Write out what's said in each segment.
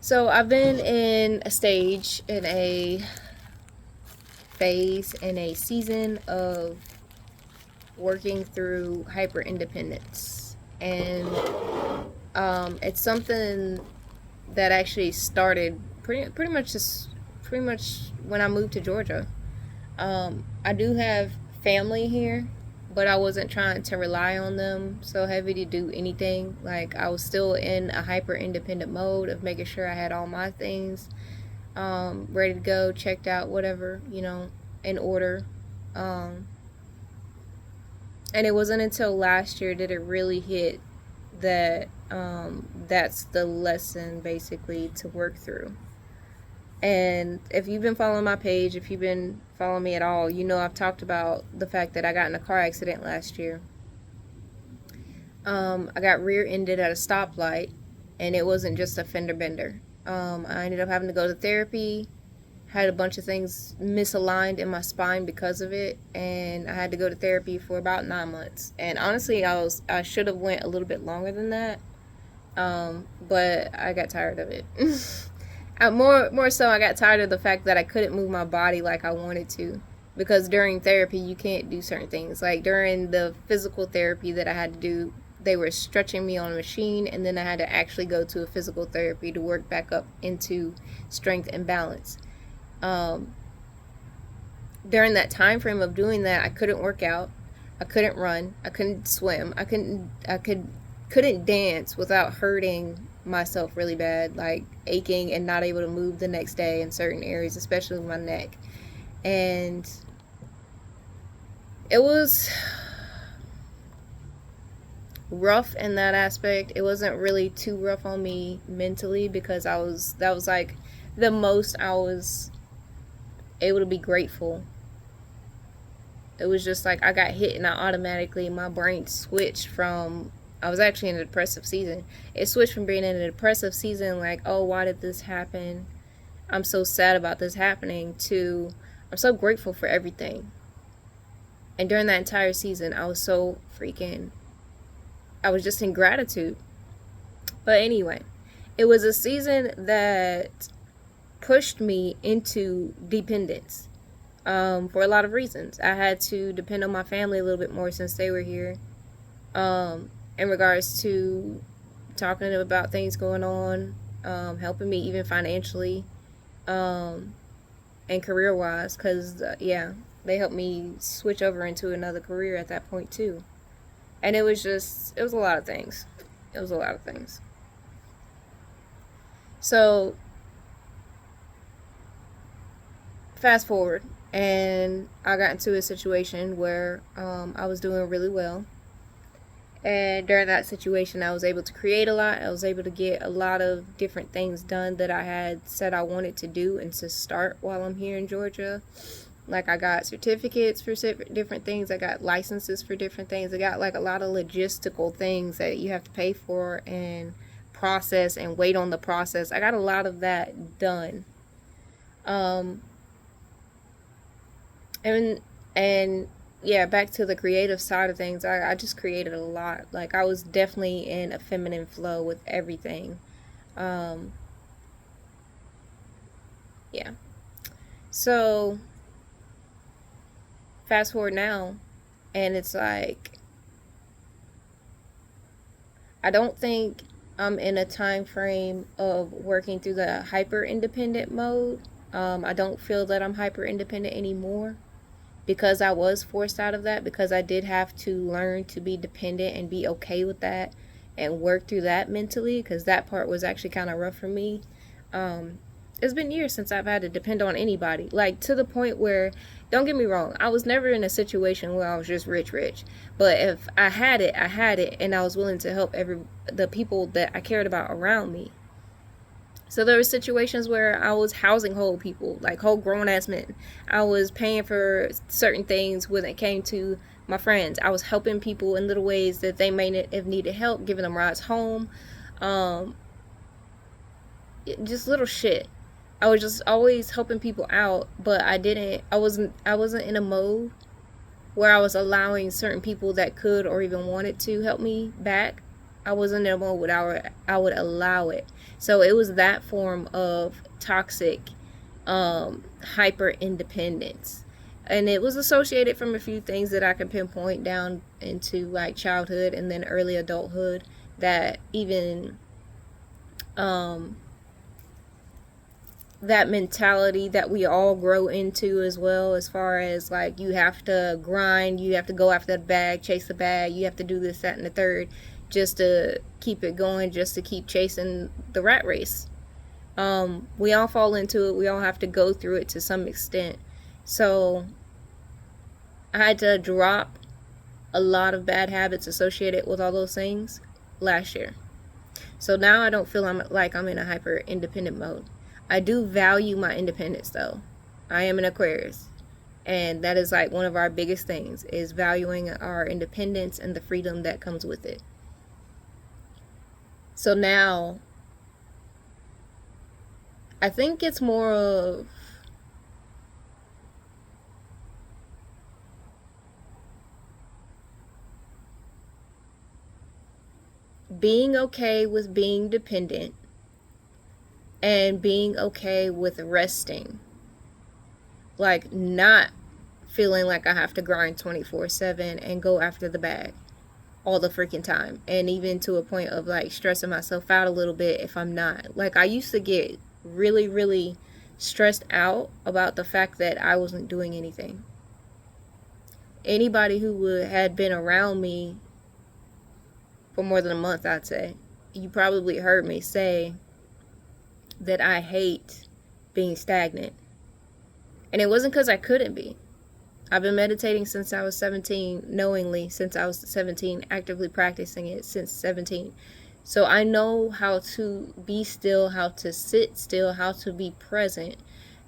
So I've been in a stage, in a phase, in a season of working through hyper independence. And it's something that actually started pretty much when I moved to Georgia. I do have family here, but I wasn't trying to rely on them so heavy to do anything. Like, I was still in a hyper independent mode of making sure I had all my things ready to go, checked out, whatever, in order. Um, and it wasn't until last year that it really hit that that's the lesson basically to work through. And if you've been following my page, if you've been following me at all, you know I've talked about the fact that I got in a car accident last year. I got rear-ended at a stoplight, and it wasn't just a fender bender. I ended up having to go to therapy, had a bunch of things misaligned in my spine because of it, and I had to go to therapy for about 9 months. And honestly, I should have went a little bit longer than that, but I got tired of it. More so, I got tired of the fact that I couldn't move my body like I wanted to, because during therapy you can't do certain things. Like during the physical therapy that I had to do, they were stretching me on a machine, and then I had to actually go to a physical therapy to work back up into strength and balance. Um, During that time frame of doing that, I couldn't work out, I couldn't run, I couldn't swim, couldn't dance without hurting myself really bad, like aching and not able to move the next day in certain areas, especially my neck. And it was rough in that aspect. It wasn't really too rough on me mentally, because that was like the most I was able to be grateful. It was just like I got hit and my brain switched from, I was actually in a depressive season. It switched from being in a depressive season, like, oh, why did this happen? I'm so sad about this happening, to I'm so grateful for everything. And during that entire season, I was just in gratitude. But anyway, it was a season that pushed me into dependence, for a lot of reasons. I had to depend on my family a little bit more since they were here, in regards to talking to them about things going on, helping me even financially, um, and career wise, because, yeah, they helped me switch over into another career at that point, too. And it was a lot of things. It was a lot of things. So, fast forward, and I got into a situation where I was doing really well. And during that situation, I was able to create a lot. I was able to get a lot of different things done that I had said I wanted to do and to start while I'm here in Georgia. Like, I got certificates for different things. I got licenses for different things. I got like a lot of logistical things that you have to pay for and process and wait on the process. I got a lot of that done. Um, and and yeah, back to the creative side of things. I just created a lot. Like, I was definitely in a feminine flow with everything. Um, yeah. So fast forward now, and it's like, I don't think I'm in a time frame of working through the hyper independent mode. I don't feel that I'm hyper independent anymore, because I was forced out of that, because I did have to learn to be dependent and be okay with that and work through that mentally, because that part was actually kind of rough for me. Um, it's been years since I've had to depend on anybody, like, to the point where, don't get me wrong, I was never in a situation where I was just rich, but if I had it, I had it, and I was willing to help the people that I cared about around me. So there were situations where I was housing whole people, like whole grown ass men. I was paying for certain things when it came to my friends. I was helping people in little ways that they may have needed help, giving them rides home, um, just little shit. I was just always helping people out, but I wasn't in a mode where I was allowing certain people that could or even wanted to help me back. I was in a mode where I would allow it. So it was that form of toxic hyper independence. And it was associated from a few things that I could pinpoint down into like childhood and then early adulthood that even um, that mentality that we all grow into as well, as far as like you have to grind, you have to go after the bag, chase the bag, you have to do this, that, and the third just to keep it going, just to keep chasing the rat race. We all fall into it. We all have to go through it to some extent. So I had to drop a lot of bad habits associated with all those things last year. So now I don't feel like I'm in a hyper independent mode. I do value my independence though. I am an Aquarius. And that is like one of our biggest things is valuing our independence and the freedom that comes with it. So now I think it's more of being okay with being dependent and being okay with resting. Like not feeling like I have to grind 24/7 and go after the bag all the freaking time. And even to a point of like stressing myself out a little bit if I'm not. Like I used to get really, really stressed out about the fact that I wasn't doing anything. Anybody who had been around me for more than a month, I'd say, you probably heard me say that I hate being stagnant. And it wasn't because I couldn't be. I've been meditating since I was 17, knowingly since I was 17, actively practicing it since 17. So I know how to be still, how to sit still, how to be present,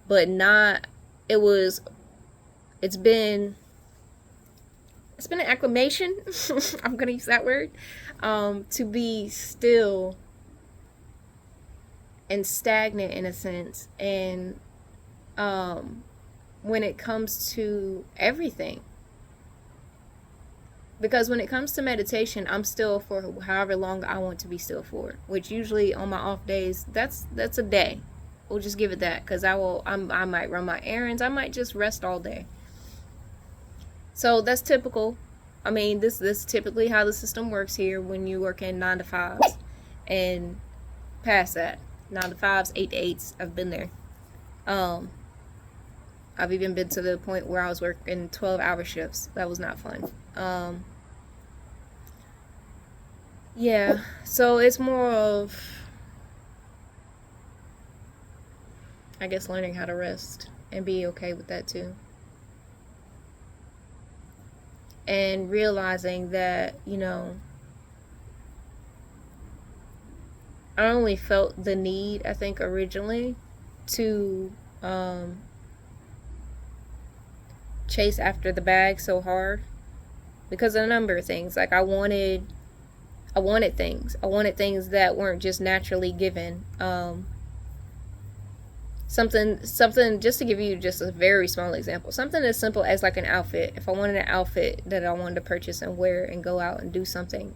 but not, it's been an acclamation, I'm going to use that word, to be still and stagnant in a sense. And when it comes to everything, because when it comes to meditation, I'm still for however long I want to be still for, which usually on my off days, that's a day. We'll just give it that, because I might run my errands, I might just rest all day. So that's typical. I mean, this is typically how the system works here when you work in 9 to 5s and past that. 9 to 5s, 8 to 8s. I've been there. I've even been to the point where I was working 12-hour shifts. That was not fun. Yeah, so it's more of, I guess, learning how to rest and be okay with that too. And realizing that, I only felt the need, I think, originally to chase after the bag so hard because of a number of things. Like I wanted things. I wanted things that weren't just naturally given. Something, just to give you just a very small example, something as simple as like an outfit. If I wanted an outfit that I wanted to purchase and wear and go out and do something,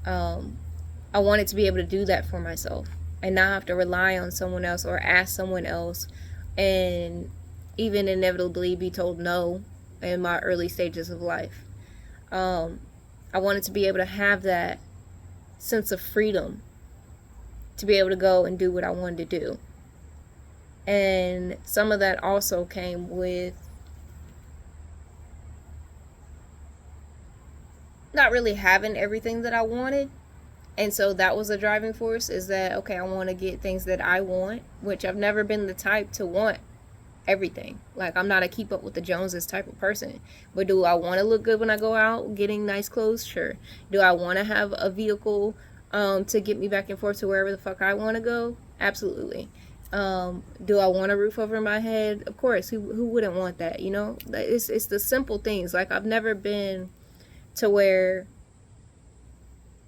I wanted to be able to do that for myself and not have to rely on someone else or ask someone else, and even inevitably be told no in my early stages of life. I wanted to be able to have that sense of freedom to be able to go and do what I wanted to do. And some of that also came with not really having everything that I wanted. And so that was a driving force, is that, okay, I want to get things that I want, which I've never been the type to want everything. Like, I'm not a keep up with the Joneses type of person. But do I want to look good when I go out getting nice clothes? Sure. Do I want to have a vehicle to get me back and forth to wherever the fuck I want to go? Absolutely. Do I want a roof over my head? Of course. Who wouldn't want that? It's the simple things. Like, I've never been to where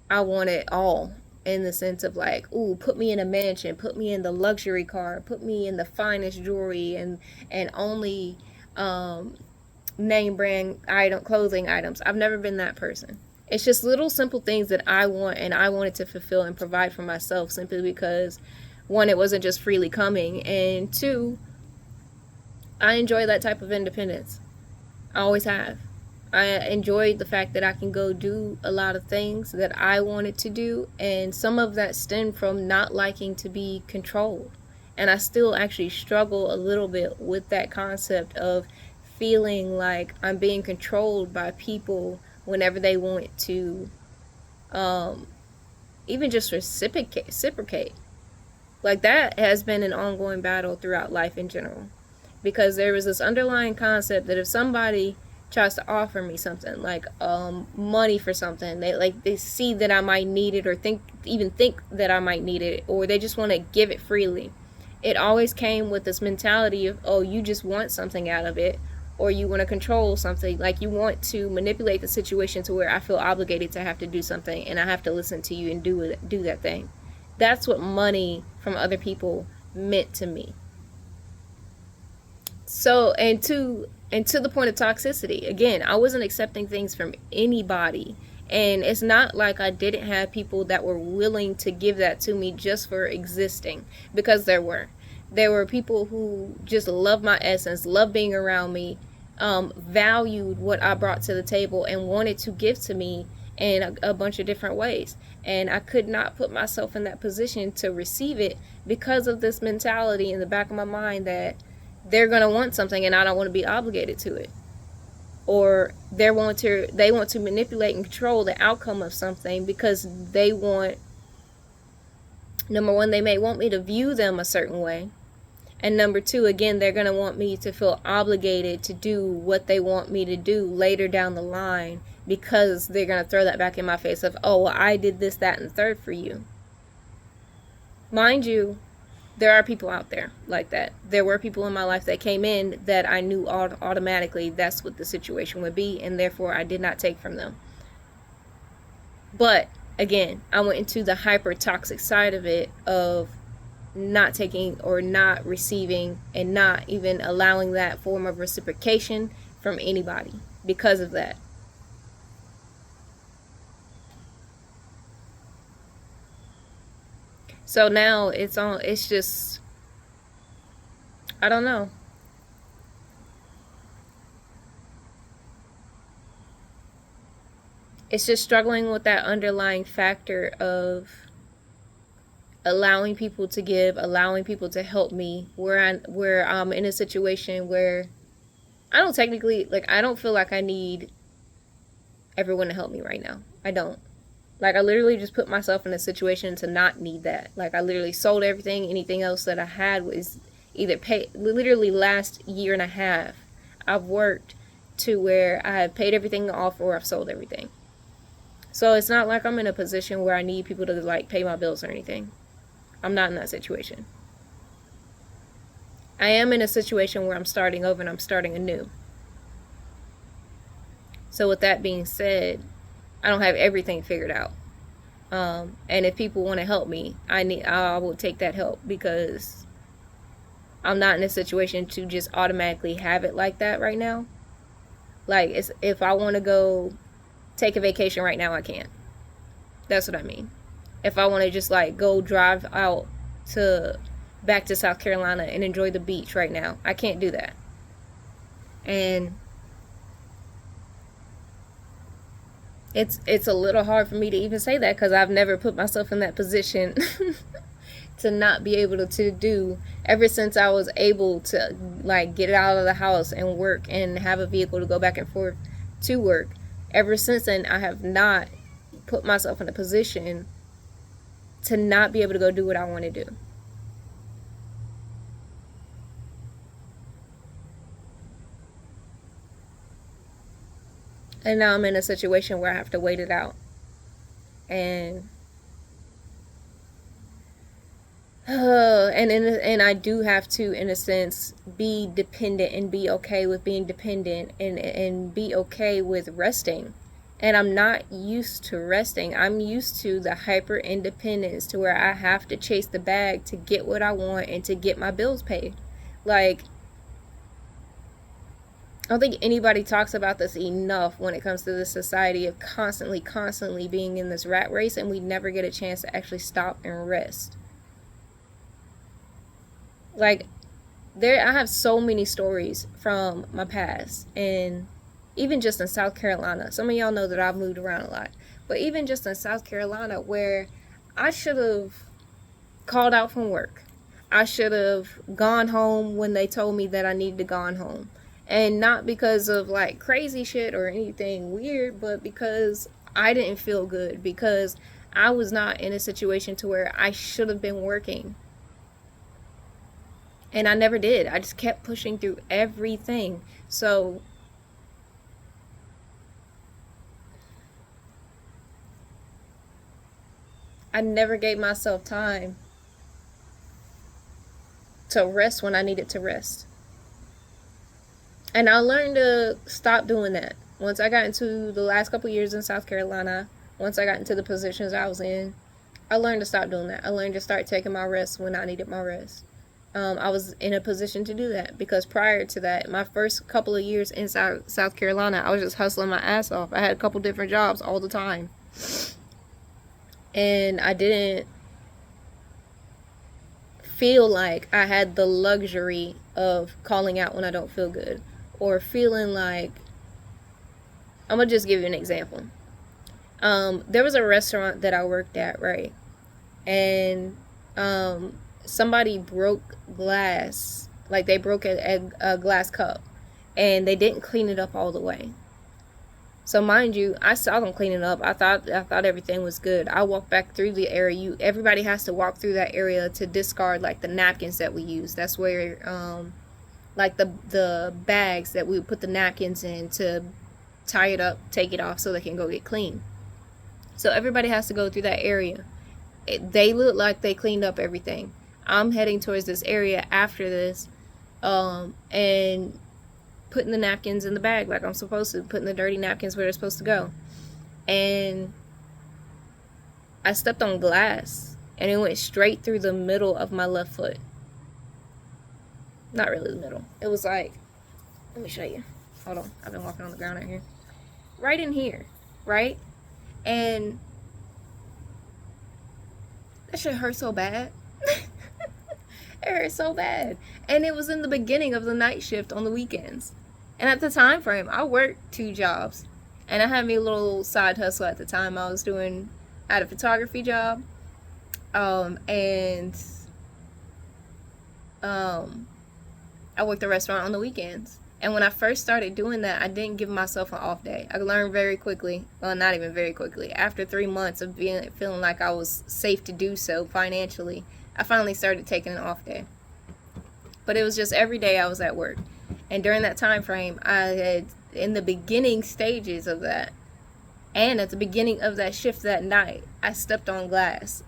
I want it all, in the sense of like, ooh, put me in a mansion, put me in the luxury car, put me in the finest jewelry and only name brand clothing items. I've never been that person. It's just little simple things that I want, and I wanted to fulfill and provide for myself, simply because, one, it wasn't just freely coming, and two, I enjoy that type of independence. I always have. I enjoyed the fact that I can go do a lot of things that I wanted to do, and some of that stemmed from not liking to be controlled. And I still actually struggle a little bit with that concept of feeling like I'm being controlled by people whenever they want to um, even just reciprocate. Like, that has been an ongoing battle throughout life in general, because there was this underlying concept that if somebody tries to offer me something like money for something, they see that I might need it, or think that I might need it, or they just want to give it freely. It always came with this mentality of, oh, you just want something out of it, or you want to control something, like you want to manipulate the situation to where I feel obligated to have to do something, and I have to listen to you and do that thing. That's what money from other people meant to me. So, and to the point of toxicity, again, I wasn't accepting things from anybody, and it's not like I didn't have people that were willing to give that to me just for existing, because there were people who just loved my essence, loved being around me, valued what I brought to the table, and wanted to give to me in a bunch of different ways. And I could not put myself in that position to receive it, because of this mentality in the back of my mind that they're going to want something and I don't want to be obligated to it. Or they want to manipulate and control the outcome of something, because they want, number one, they may want me to view them a certain way. And number two, again, they're going to want me to feel obligated to do what they want me to do later down the line, because they're going to throw that back in my face of, oh, well, I did this, that, and the third for you. Mind you, there are people out there like that. There were people in my life that came in that I knew automatically that's what the situation would be, and therefore I did not take from them. But again, I went into the hyper toxic side of it, of not taking or not receiving and not even allowing that form of reciprocation from anybody because of that. So now it's just, I don't know. It's just struggling with that underlying factor of allowing people to give, allowing people to help me, where I'm in a situation where I don't feel like I need everyone to help me right now. I don't. Like, I literally just put myself in a situation to not need that. Like, I literally sold everything. Anything else that I had was either paid. Literally last year and a half, I've worked to where I have paid everything off, or I've sold everything. So it's not like I'm in a position where I need people to like pay my bills or anything. I'm not in that situation. I am in a situation where I'm starting over and I'm starting anew. So with that being said, I don't have everything figured out. And if people want to help me, I will take that help, because I'm not in a situation to just automatically have it like that right now. Like, if I want to go take a vacation right now, I can't. That's what I mean. If I want to just like go drive out back to South Carolina and enjoy the beach right now, I can't do that. And it's a little hard for me to even say that, because I've never put myself in that position to not be able to do, ever since I was able to like get out of the house and work and have a vehicle to go back and forth to work. Ever since then, I have not put myself in a position to not be able to go do what I want to do. And now I'm in a situation where I have to wait it out. And and I do have to, in a sense, be dependent and be okay with being dependent, and be okay with resting. And I'm not used to resting. I'm used to the hyper independence, to where I have to chase the bag to get what I want and to get my bills paid. Like, I don't think anybody talks about this enough when it comes to the society of constantly being in this rat race, and we never get a chance to actually stop and rest. Like, I have so many stories from my past, and even just in South Carolina. Some of y'all know that I've moved around a lot, but even just in South Carolina, where I should have called out from work. I should have gone home when they told me that I needed to gone home. And not because of like crazy shit or anything weird, but because I didn't feel good, because I was not in a situation to where I should have been working. And I never did. I just kept pushing through everything. So I never gave myself time to rest when I needed to rest. And I learned to stop doing that. Once I got into the last couple years in South Carolina, once I got into the positions I was in, I learned to stop doing that. I learned to start taking my rest when I needed my rest. I was in a position to do that because prior to that, my first couple of years in South Carolina, I was just hustling my ass off. I had a couple different jobs all the time. And I didn't feel like I had the luxury of calling out when I don't feel good, or feeling like, I'm gonna just give you an example. There was a restaurant that I worked at, right? And somebody broke glass, like they broke a glass cup, and they didn't clean it up all the way. So mind you, I saw them clean it up. I thought everything was good. I walked back through the area. Everybody has to walk through that area to discard like the napkins that we use. That's where like the bags that we would put the napkins in to tie it up, take it off so they can go get clean. So everybody has to go through that area. They look like they cleaned up everything. I'm heading towards this area after this, and putting the napkins in the bag like I'm supposed to, putting the dirty napkins where they're supposed to go. And I stepped on glass, and it went straight through the middle of my left foot. Not really the middle. It was like, let me show you. Hold on. I've been walking on the ground out here. Right in here, right? And that shit hurt so bad. It hurt so bad. And it was in the beginning of the night shift on the weekends. And at the time frame, I worked 2 jobs. And I had me a little side hustle at the time. I was doing, I had a photography job. And I worked the restaurant on the weekends. And when I first started doing that, I didn't give myself an off day. I learned very quickly, well, not even very quickly, after 3 months of feeling like I was safe to do so financially, I finally started taking an off day. But it was just every day I was at work. And during that time frame, I had, in the beginning stages of that, and at the beginning of that shift that night, I stepped on glass.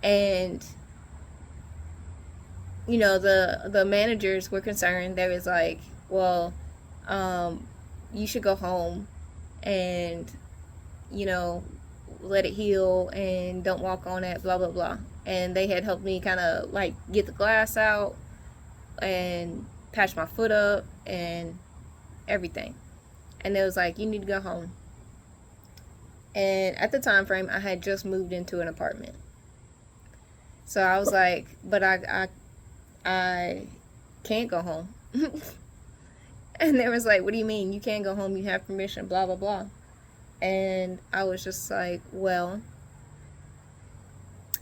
And you know, the managers were concerned. They was like, well, you should go home and, you know, let it heal and don't walk on it, blah, blah, blah. And they had helped me kind of like get the glass out and patch my foot up and everything. And they was like, you need to go home. And at the time frame, I had just moved into an apartment. So I was like, but I can't go home. And they was like, what do you mean? You can't go home. You have permission, blah, blah, blah. And I was just like, well,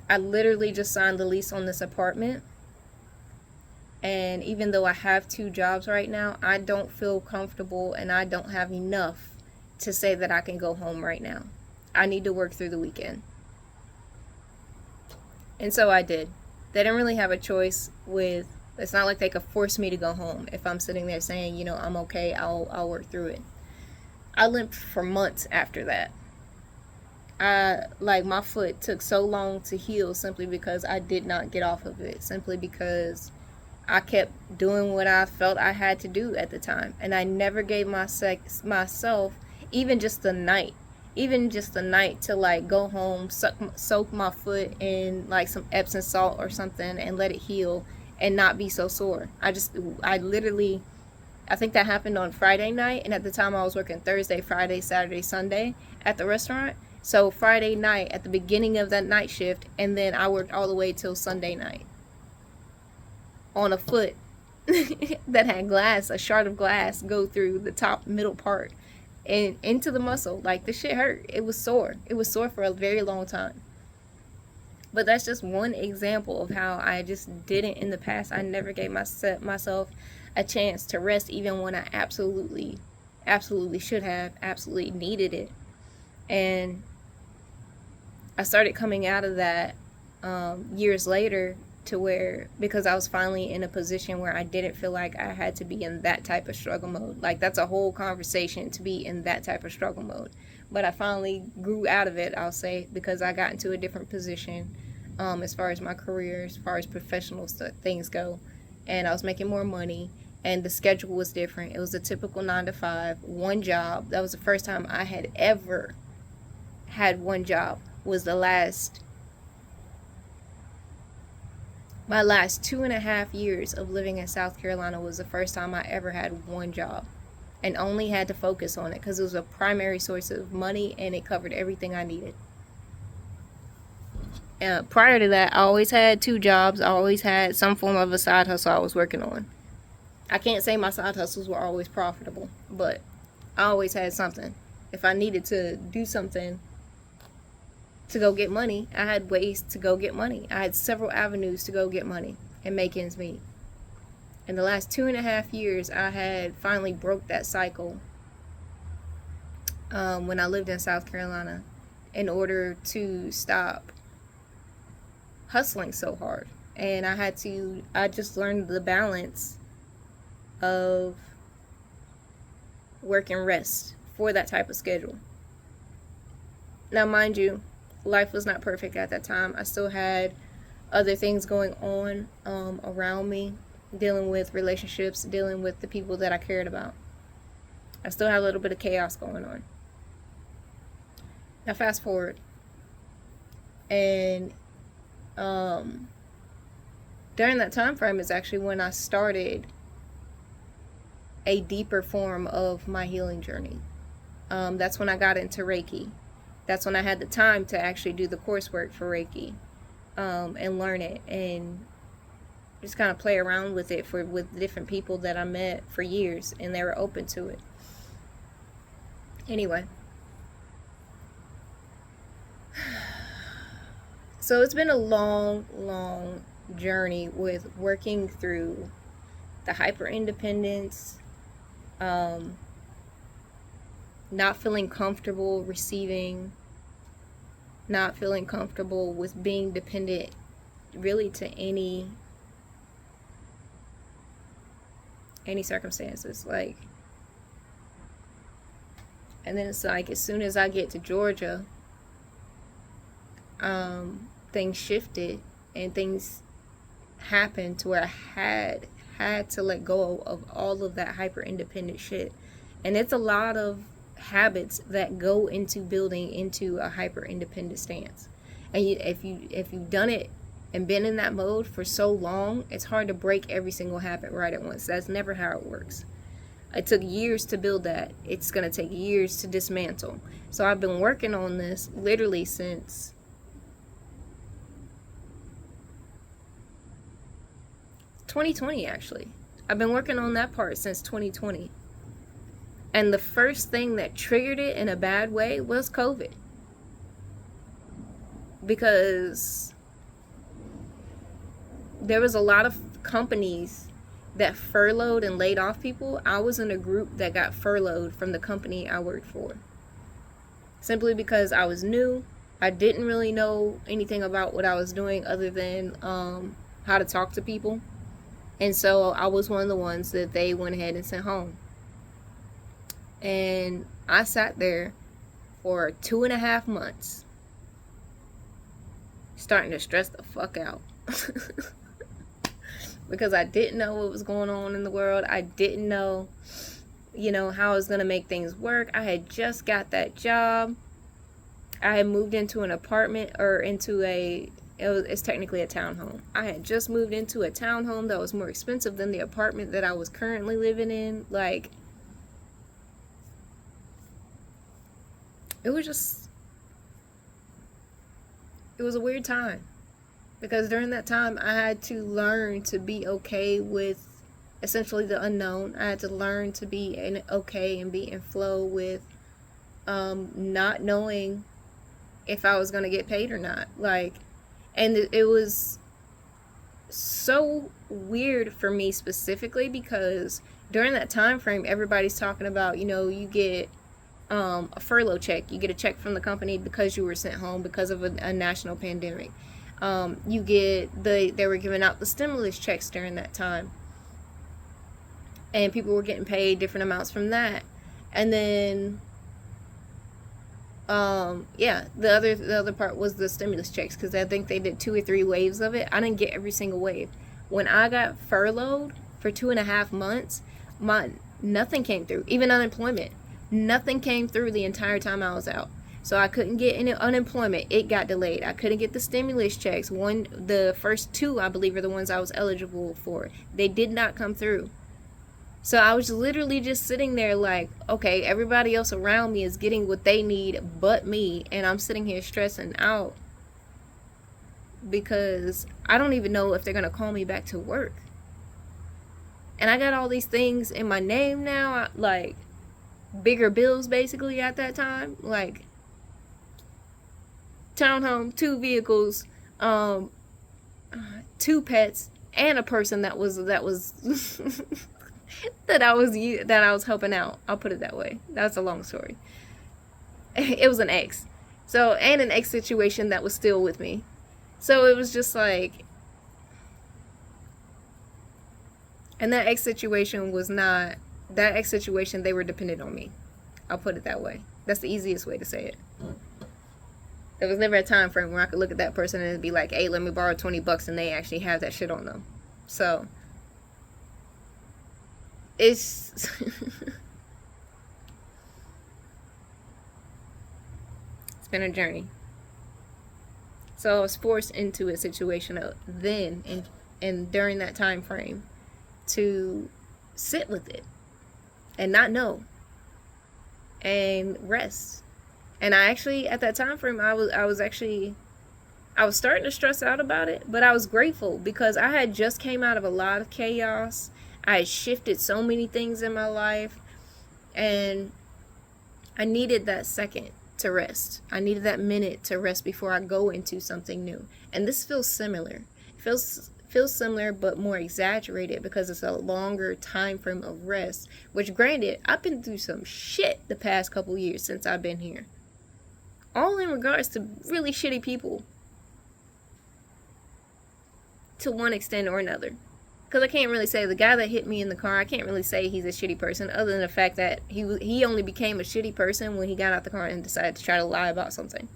I literally just signed the lease on this apartment. And even though I have 2 jobs right now, I don't feel comfortable and I don't have enough to say that I can go home right now. I need to work through the weekend. And so I did. They didn't really have a choice with, it's not like they could force me to go home. If I'm sitting there saying, you know, I'm okay, I'll work through it. I limped for months after that. My foot took so long to heal simply because I did not get off of it. Simply because I kept doing what I felt I had to do at the time. And I never gave myself even just the night to like go home, soak my foot in like some Epsom salt or something and let it heal and not be so sore. I I think that happened on Friday night, and at the time I was working Thursday, Friday, Saturday, Sunday at the restaurant. So Friday night at the beginning of that night shift, and then I worked all the way till Sunday night on a foot that had glass, a shard of glass, go through the top middle part and into the muscle. Like, the shit hurt. It was sore. It was sore for a very long time. But that's just one example of how I just didn't in the past. I never gave myself a chance to rest, even when I absolutely should have, absolutely needed it. And I started coming out of that years later, to where, because I was finally in a position where I didn't feel like I had to be in that type of struggle mode. Like, that's a whole conversation, to be in that type of struggle mode. But I finally grew out of it, I'll say, because I got into a different position as far as my career, as far as professional things go. And I was making more money, and the schedule was different. It was a typical 9 to 5, one job. That was the first time I had ever had one job. Was my last 2.5 years of living in South Carolina was the first time I ever had one job, and only had to focus on it because it was a primary source of money, and it covered everything I needed. Prior to that, I always had 2 jobs. I always had some form of a side hustle I was working on. I can't say my side hustles were always profitable, but I always had something. If I needed to do something to go get money, I had ways to go get money. I had several avenues to go get money and make ends meet. In the last 2.5 years, I had finally broke that cycle when I lived in South Carolina, in order to stop hustling so hard. And I just learned the balance of work and rest for that type of schedule. Now, mind you, life was not perfect at that time. I still had other things going on around me, dealing with relationships, dealing with the people that I cared about. I still had a little bit of chaos going on. Now, fast forward, and during that time frame is actually when I started a deeper form of my healing journey. That's when I got into Reiki. That's when I had the time to actually do the coursework for Reiki, and learn it, and just kind of play around with it with different people that I met for years, and they were open to it. Anyway, so it's been a long journey with working through the hyper independence, not feeling comfortable receiving, not feeling comfortable with being dependent really to any circumstances. Like, and then it's like, as soon as I get to Georgia, things shifted, and things happened to where I had to let go of all of that hyper independent shit. And it's a lot of habits that go into building into a hyper independent stance. And if you've done it and been in that mode for so long, it's hard to break every single habit right at once. That's never how it works. It took years to build that. It's going to take years to dismantle. So I've been working on this literally since (2020), actually. I've been working on that part since 2020. And the first thing that triggered it in a bad way was COVID. Because there was a lot of companies that furloughed and laid off people. I was in a group that got furloughed from the company I worked for. Simply because I was new. I didn't really know anything about what I was doing other than how to talk to people. And so I was one of the ones that they went ahead and sent home. And I sat there for 2.5 months, starting to stress the fuck out. Because I didn't know what was going on in the world. I didn't know, how I was going to make things work. I had just got that job. I had moved into an apartment, or into a It's technically a townhome. I had just moved into a townhome that was more expensive than the apartment that I was currently living in. Like, it was a weird time. Because during that time, I had to learn to be okay with essentially the unknown. I had to learn to be okay and be in flow with not knowing if I was going to get paid or not. Like, and it was so weird for me specifically because during that time frame, everybody's talking about, you get a furlough check. You get a check from the company because you were sent home because of a national pandemic. You get they were giving out the stimulus checks during that time, and people were getting paid different amounts from that. And then the other part was the stimulus checks, because I think they did 2 or 3 waves of it. I didn't get every single wave. When I got furloughed for 2.5 months, nothing came through, even unemployment. Nothing came through the entire time I was out. So I couldn't get any unemployment. It got delayed. I couldn't get the stimulus checks. The first 2, I believe, are the ones I was eligible for. They did not come through. So I was literally just sitting there like, okay, everybody else around me is getting what they need but me, and I'm sitting here stressing out because I don't even know if they're going to call me back to work. And I got all these things in my name now, like bigger bills basically at that time, like townhome, 2 vehicles, 2 pets, and a person that was that I was helping out. I'll put it that way. That's a long story. It was an ex. So, and an ex situation that was still with me. So it was just like, and that ex situation they were dependent on me. I'll put it that way. That's the easiest way to say it. There was never a time frame where I could look at that person and be like, hey, let me borrow $20 and they actually have that shit on them. So it's it's been a journey. So I was forced into a situation then and during that time frame to sit with it and not know and rest. And I actually, at that time frame, I was starting to stress out about it, but I was grateful because I had just came out of a lot of chaos. I had shifted so many things in my life, and I needed that second to rest. I needed that minute to rest before I go into something new. And this feels similar. It feels similar, but more exaggerated because it's a longer time frame of rest, which granted, I've been through some shit the past couple years since I've been here. All in regards to really shitty people. To one extent or another. Because I can't really say the guy that hit me in the car, I can't really say he's a shitty person, other than the fact that he only became a shitty person when he got out the car and decided to try to lie about something.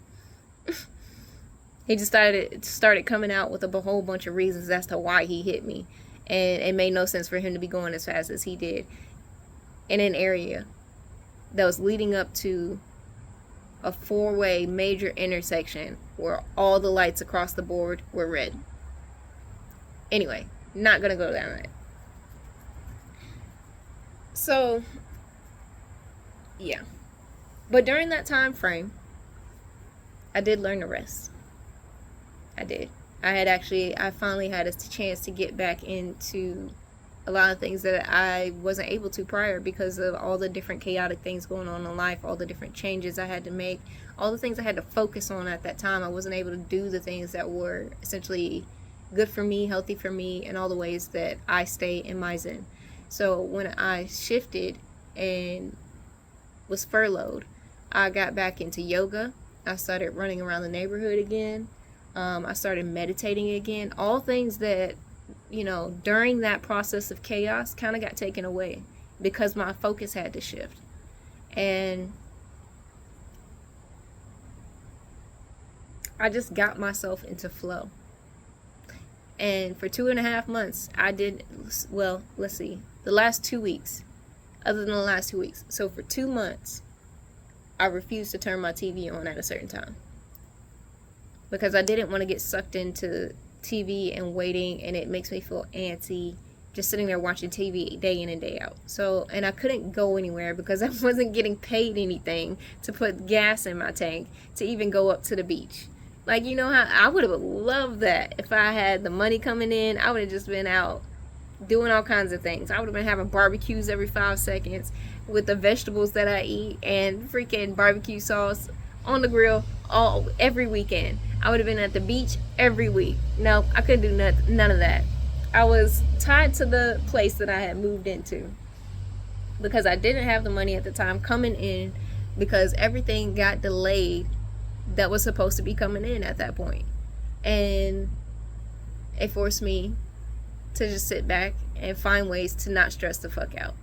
He just started coming out with a whole bunch of reasons as to why he hit me. And it made no sense for him to be going as fast as he did in an area that was leading up to a 4-way major intersection where all the lights across the board were red. Anyway, not gonna go down that. So, yeah. But during that time frame, I did learn to rest. I did. I finally had a chance to get back into a lot of things that I wasn't able to prior because of all the different chaotic things going on in life, all the different changes I had to make, all the things I had to focus on at that time. I wasn't able to do the things that were essentially good for me, healthy for me, and all the ways that I stay in my zen. So when I shifted and was furloughed, I got back into yoga. I started running around the neighborhood again. I started meditating again. All things that, during that process of chaos kind of got taken away because my focus had to shift. And I just got myself into flow. And for 2.5 months, I did, well, let's see, the last 2 weeks, other than the last 2 weeks. So for 2 months, I refused to turn my TV on at a certain time. because I didn't want to get sucked into TV and waiting, and it makes me feel antsy just sitting there watching TV day in and day out. So, and I couldn't go anywhere because I wasn't getting paid anything to put gas in my tank to even go up to the beach. Like, you know how I would have loved that if I had the money coming in. I would have just been out doing all kinds of things. I would have been having barbecues every 5 seconds with the vegetables that I eat and freaking barbecue sauce on the grill every weekend. I would have been at the beach every week. No, I couldn't do none of that. I was tied to the place that I had moved into because I didn't have the money at the time coming in, because everything got delayed that was supposed to be coming in at that point. And it forced me to just sit back and find ways to not stress the fuck out.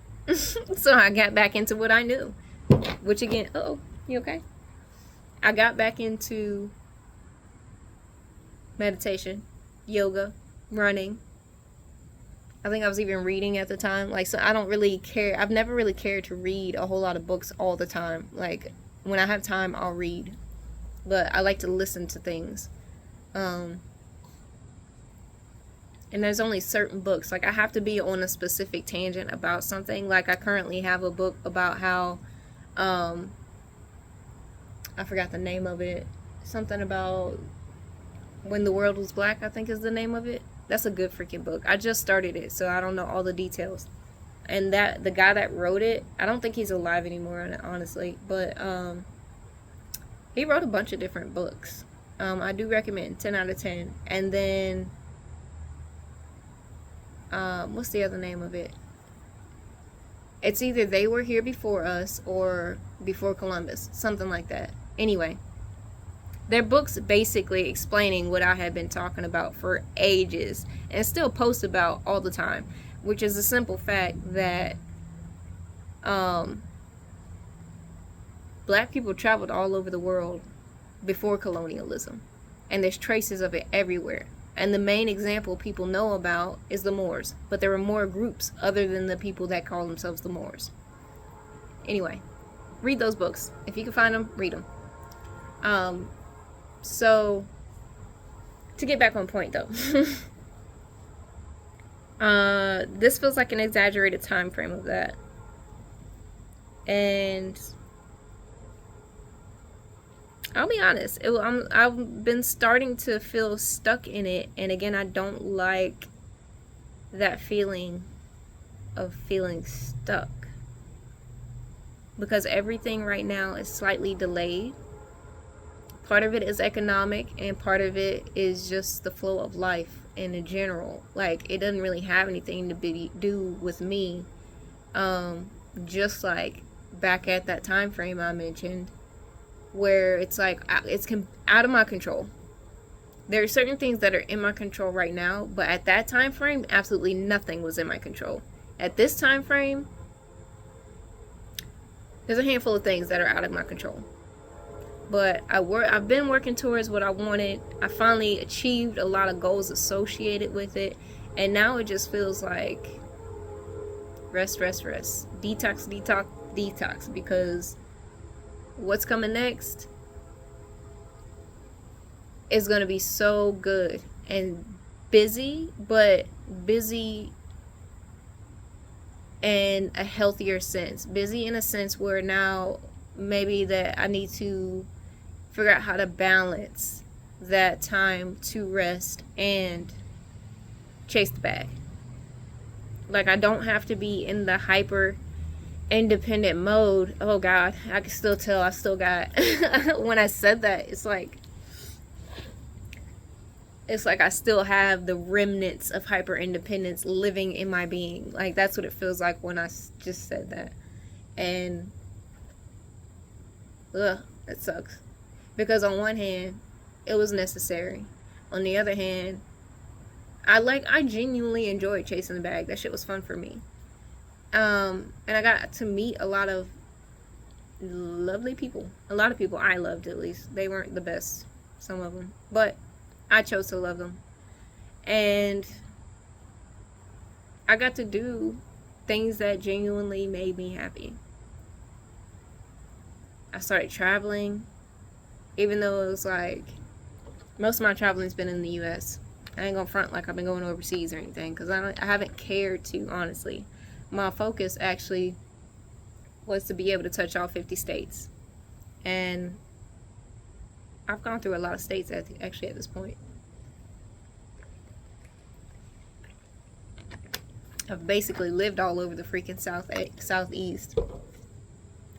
So I got back into what I knew, which again, you okay? I got back into meditation, yoga, running. I think I was even reading at the time. Like, so I don't really care. I've never really cared to read a whole lot of books all the time. Like, when I have time, I'll read. But I like to listen to things. And there's only certain books. Like, I have to be on a specific tangent about something. Like, I currently have a book about how, I forgot the name of it. Something about When the World Was Black, I think is the name of it. That's a good freaking book. I just started it, so I don't know all the details. And the guy that wrote it, I don't think he's alive anymore, honestly. But he wrote a bunch of different books. I do recommend 10 out of 10. And then, what's the other name of it? It's either They Were Here Before Us or Before Columbus. Something like that. Anyway. They're books basically explaining what I had been talking about for ages and still post about all the time, which is the simple fact that black people traveled all over the world before colonialism, and there's traces of it everywhere. And the main example people know about is the Moors, but there were more groups other than the people that call themselves the Moors. Anyway, read those books. If you can find them, read them. So, to get back on point though, this feels like an exaggerated time frame of that. And I'll be honest, I've been starting to feel stuck in it. And again, I don't like that feeling of feeling stuck, because everything right now is slightly delayed. Part of it is economic, and part of it is just the flow of life in general. Like, it doesn't really have anything to do with me. Just like back at that time frame I mentioned, where it's like it's out of my control. There are certain things that are in my control right now, but at that time frame, absolutely nothing was in my control. At this time frame, there's a handful of things that are out of my control. But I've been working towards what I wanted. I finally achieved a lot of goals associated with it. And now it just feels like rest. Detox. Because what's coming next is going to be so good and busy, but busy in a healthier sense. Busy in a sense where now maybe that I need to figure out how to balance that time to rest and chase the bag. Like, I don't have to be in the hyper independent mode. Oh God, I can still tell I still got when I said that, it's like I still have the remnants of hyper independence living in my being. Like, that's what it feels like when I just said that. And it sucks. Because on one hand, it was necessary. On the other hand, I genuinely enjoyed chasing the bag. That shit was fun for me. And I got to meet a lot of lovely people. A lot of people I loved, at least. They weren't the best, some of them. But I chose to love them. And I got to do things that genuinely made me happy. I started traveling, even though it was like Most of my traveling's been in the U.S. I ain't gonna front like I've been going overseas or anything, because I haven't cared to, honestly. My focus actually was to be able to touch all 50 states. And I've gone through a lot of states actually at this point. I've basically lived all over the freaking southeast.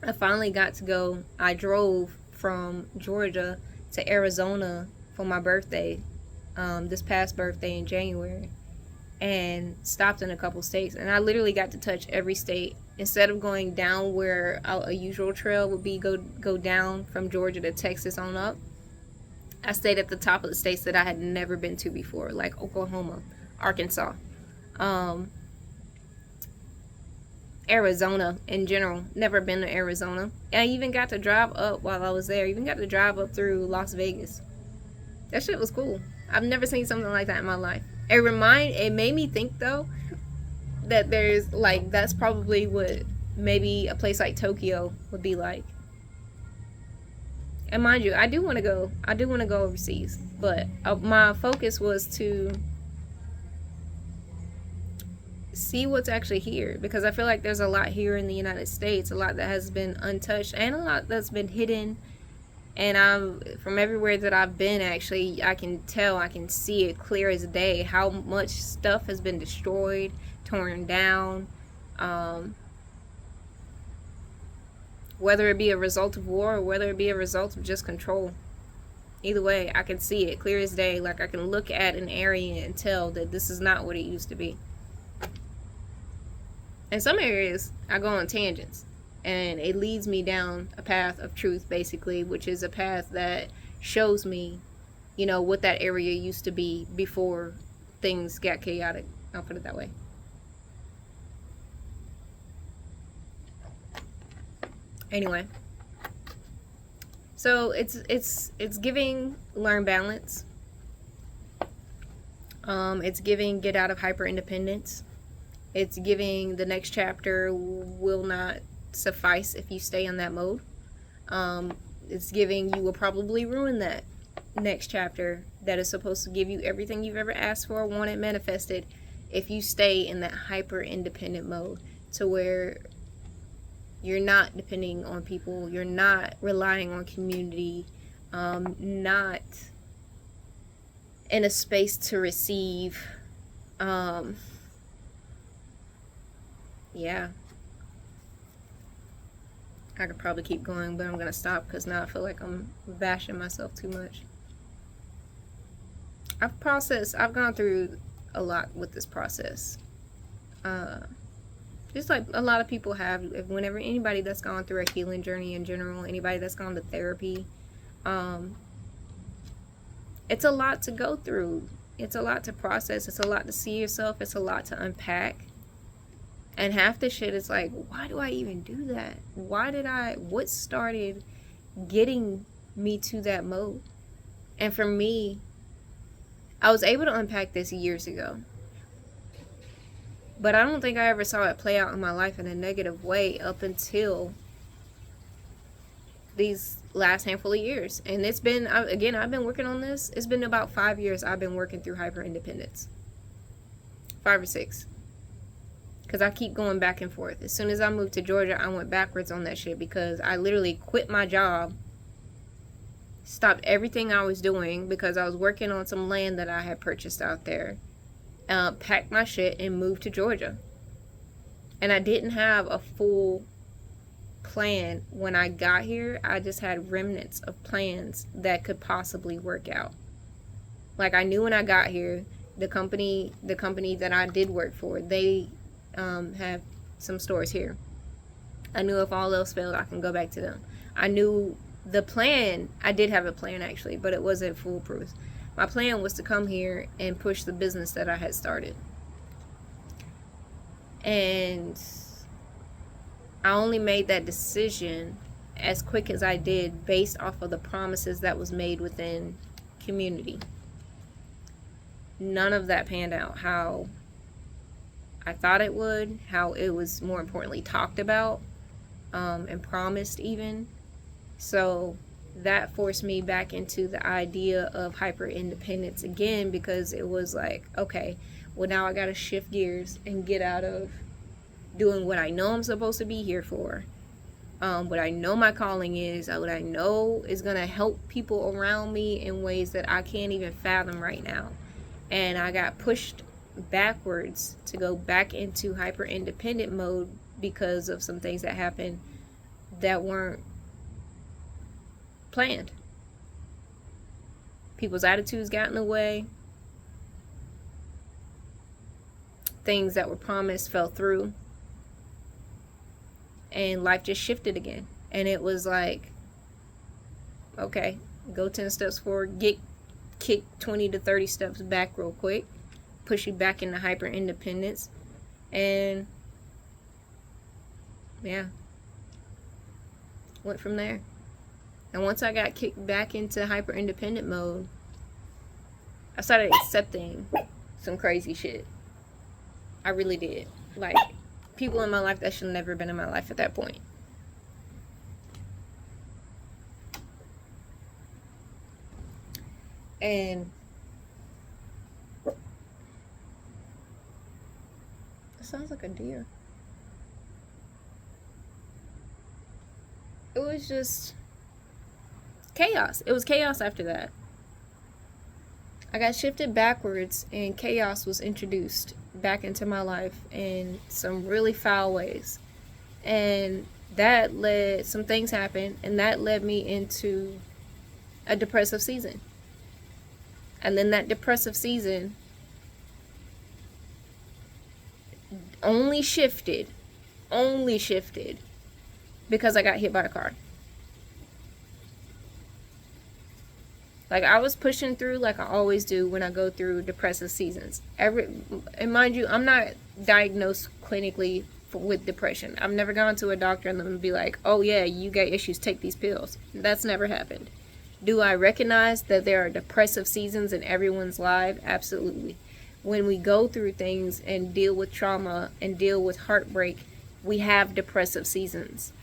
I finally got to go. I drove from Georgia to Arizona for my birthday, this past birthday in January, and stopped in a couple states. And I literally got to touch every state. Instead of going down where a usual trail would be, go down from Georgia to Texas on up, I stayed at the top of the states that I had never been to before, like Oklahoma, Arkansas, Arizona in general. Never been to Arizona. And I even got to drive up while I was there. Even got to drive up through Las Vegas. That shit was cool. I've never seen something like that in my life. It made me think though that there's like, that's probably what maybe a place like Tokyo would be like. And mind you, I do want to go overseas, but my focus was to see what's actually here, because I feel like there's a lot here in the United States, a lot that has been untouched and a lot that's been hidden. And from everywhere that I've been, actually, I can see it clear as day how much stuff has been destroyed, torn down, whether it be a result of war or whether it be a result of just control. Either way, I can see it clear as day. Like, I can look at an area and tell that this is not what it used to be. In some areas, I go on tangents, and it leads me down a path of truth, basically, which is a path that shows me, what that area used to be before things got chaotic. I'll put it that way. Anyway, so it's giving learn balance. It's giving get out of hyper independence. It's giving the next chapter will not suffice if you stay in that mode. It's giving you will probably ruin that next chapter that is supposed to give you everything you've ever asked for, wanted, manifested, if you stay in that hyper independent mode, to where you're not depending on people, you're not relying on community, not in a space to receive. Yeah, I could probably keep going, but I'm gonna stop because now I feel like I'm bashing myself too much. I've gone through a lot with this process. Just like a lot of people have, whenever anybody that's gone through a healing journey in general, anybody that's gone to therapy, it's a lot to go through. It's a lot to process. It's a lot to see yourself. It's a lot to unpack. And half the shit is like, why do I even do that? What started getting me to that mode? And for me, I was able to unpack this years ago. But I don't think I ever saw it play out in my life in a negative way up until these last handful of years. And it's been, again, I've been working on this. It's been about 5 years I've been working through hyper independence. 5 or 6. Because I keep going back and forth. As soon as I moved to Georgia, I went backwards on that shit because I literally quit my job, stopped everything I was doing because I was working on some land that I had purchased out there, packed my shit and moved to Georgia. And I didn't have a full plan when I got here. I just had remnants of plans that could possibly work out. Like, I knew when I got here, the company that I did work for, they have some stores here. I knew if all else failed, I can go back to them. I knew the plan. I did have a plan actually, but it wasn't foolproof. My plan was to come here and push the business that I had started. And I only made that decision as quick as I did based off of the promises that was made within community. None of that panned out how I thought it would, how it was more importantly talked about and promised even. So that forced me back into the idea of hyper independence again, because it was like, okay, well, now I gotta shift gears and get out of doing what I know I'm supposed to be here for, what I know my calling is, what I know is gonna help people around me in ways that I can't even fathom right now. And I got pushed backwards to go back into hyper independent mode because of some things that happened that weren't planned. People's attitudes got in the way. Things that were promised fell through. And life just shifted again. And it was like, okay, go 10 steps forward, get kicked 20 to 30 steps back real quick, push you back into hyper independence. And yeah, went from there. And once I got kicked back into hyper independent mode, I started accepting some crazy shit. I really did. Like, people in my life that should have never been in my life at that point. And it sounds like a deer. It was just chaos. It was chaos after that. I got shifted backwards and chaos was introduced back into my life in some really foul ways. And that led, some things happened, and that led me into a depressive season. And then that depressive season only shifted because I got hit by a car. Like, I was pushing through like I always do when I go through depressive seasons. And mind you, I'm not diagnosed clinically with depression. I've never gone to a doctor and them be like, oh yeah, you got issues, take these pills. That's never happened. Do I recognize that there are depressive seasons in everyone's life? Absolutely. When we go through things and deal with trauma and deal with heartbreak, we have depressive seasons.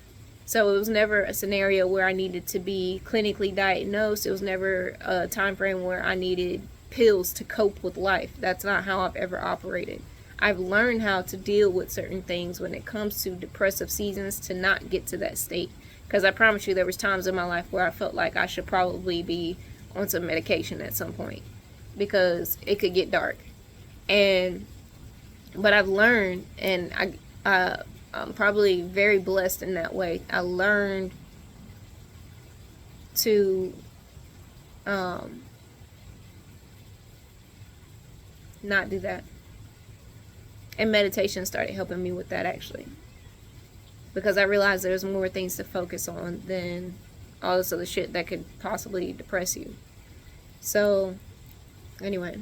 So it was never a scenario where I needed to be clinically diagnosed. It was never a time frame where I needed pills to cope with life. That's not how I've ever operated. I've learned how to deal with certain things when it comes to depressive seasons to not get to that state. Because I promise you, there was times in my life where I felt like I should probably be on some medication at some point, because it could get dark. But I've learned, and I'm probably very blessed in that way. I learned to not do that. And meditation started helping me with that, actually. Because I realized there's more things to focus on than all this other shit that could possibly depress you. So, anyway.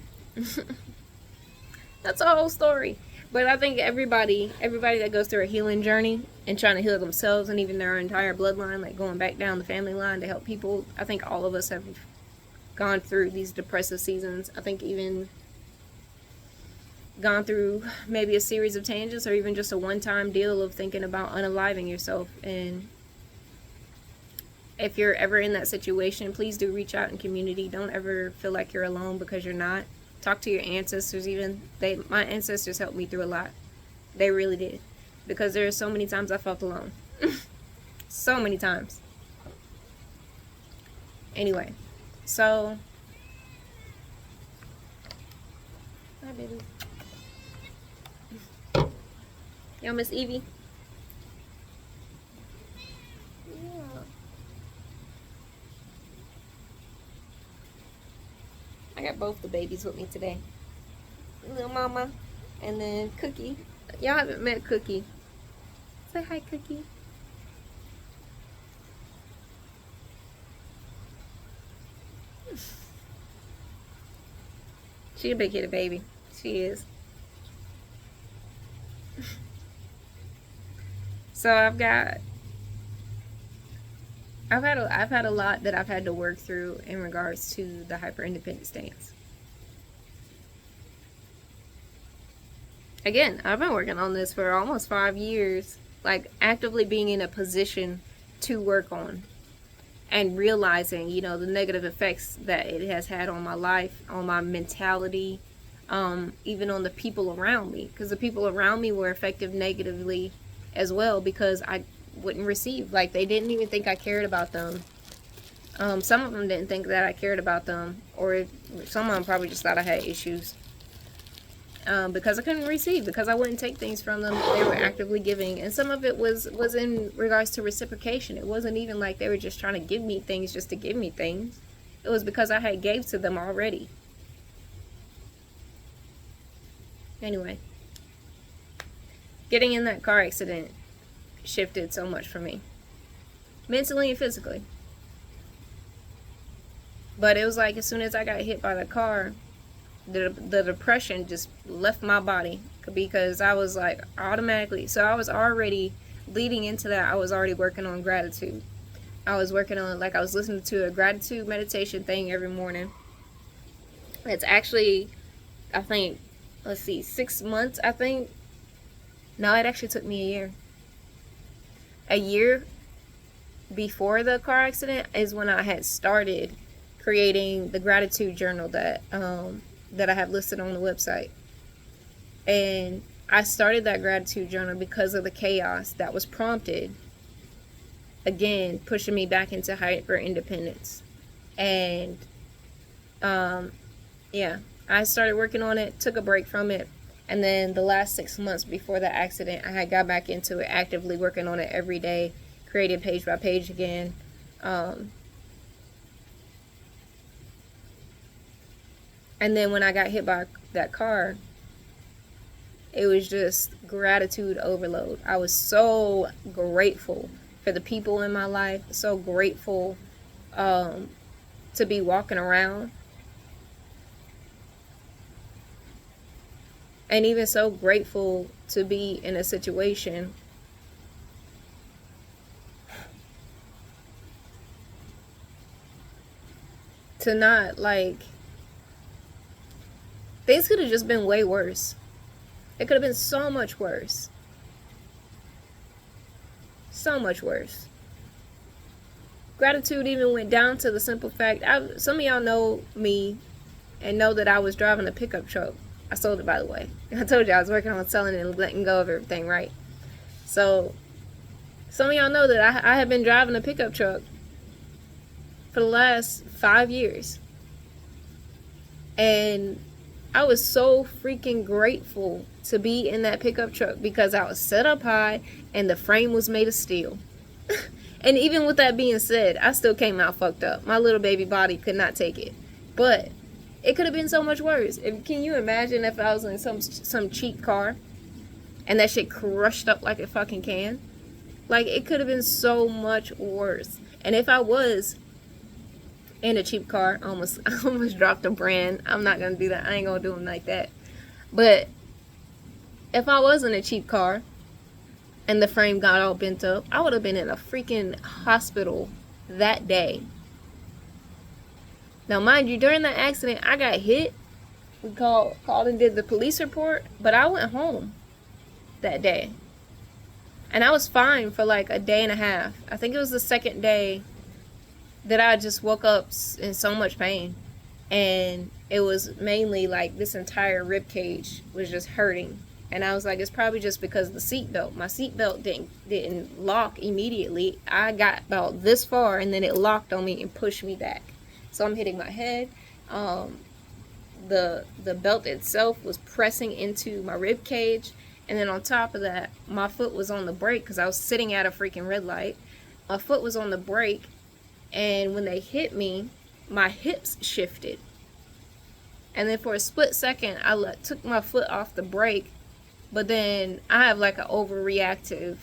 That's a whole story. But I think everybody that goes through a healing journey and trying to heal themselves and even their entire bloodline, like going back down the family line to help people, I think all of us have gone through these depressive seasons. I think even gone through maybe a series of tangents or even just a one-time deal of thinking about unaliving yourself. And if you're ever in that situation, please do reach out in community. Don't ever feel like you're alone, because you're not. Talk to your ancestors even. My ancestors helped me through a lot. They really did. Because there are so many times I felt alone. So many times. Anyway, so hi baby. Yo, Miss Evie. Yeah. I got both the babies with me today. Little Mama and then Cookie. Y'all haven't met Cookie. Say hi, Cookie. She a big headed baby. She is. So I've had a lot that I've had to work through in regards to the hyper independent stance. Again, I've been working on this for almost 5 years, like actively being in a position to work on. and realizing, you know, the negative effects that it has had on my life, on my mentality, even on the people around me, because the people around me were affected negatively as well, because I wouldn't receive, like, they didn't even think I cared about them. Some of them didn't think that I cared about them, or some of them probably just thought I had issues, because I couldn't receive, because I wouldn't take things from them. They were actively giving, and some of it was in regards to reciprocation. It wasn't even like they were just trying to give me things just to give me things. It was because I had gave to them already. Anyway, getting in that car accident shifted so much for me, mentally and physically. But it was like, as soon as I got hit by the car, the depression just left my body, because I was like automatically, so I was already leading into that, I was already working on gratitude. I was working on, like, I was listening to a gratitude meditation thing every morning. It's actually, I think, let's see, 6 months, I think. No, it actually took me a year. A year before the car accident is when I had started creating the gratitude journal that I have listed on the website. And I started that gratitude journal because of the chaos that was prompted, again, pushing me back into hyper independence. And yeah, I started working on it, took a break from it, and then the last 6 months before the accident, I had got back into it, actively working on it every day, created page by page again. And then when I got hit by that car, it was just gratitude overload. I was so grateful for the people in my life, so grateful to be walking around, and even so grateful to be in a situation to not, like, things could have just been way worse. It could have been so much worse. So much worse. Gratitude even went down to the simple fact, some of y'all know me and know that I was driving a pickup truck. I sold it, by the way. I told you I was working on selling it and letting go of everything, right? So some of y'all know that I have been driving a pickup truck for the last 5 years. And I was so freaking grateful to be in that pickup truck, because I was set up high and the frame was made of steel. And even with that being said, I still came out fucked up. My little baby body could not take it. But it could have been so much worse. Can you imagine if I was in some cheap car and that shit crushed up like a fucking can? Like, it could have been so much worse. And if I was in a cheap car, I almost dropped a brand. I'm not gonna do that. I ain't gonna do them like that. But if I was in a cheap car and the frame got all bent up, I would have been in a freaking hospital that day. Now, mind you, during that accident, I got hit. We called and did the police report, but I went home that day. And I was fine for like a day and a half. I think it was the second day that I just woke up in so much pain, and it was mainly like this entire rib cage was just hurting, and I was like, it's probably just because of the seatbelt. My seatbelt didn't lock immediately. I got about this far and then it locked on me and pushed me back, so I'm hitting my head. The belt itself was pressing into my rib cage, and then on top of that, my foot was on the brake because I was sitting at a freaking red light. My foot was on the brake, and when they hit me, my hips shifted. And then for a split second, I took my foot off the brake. But then I have like an overreactive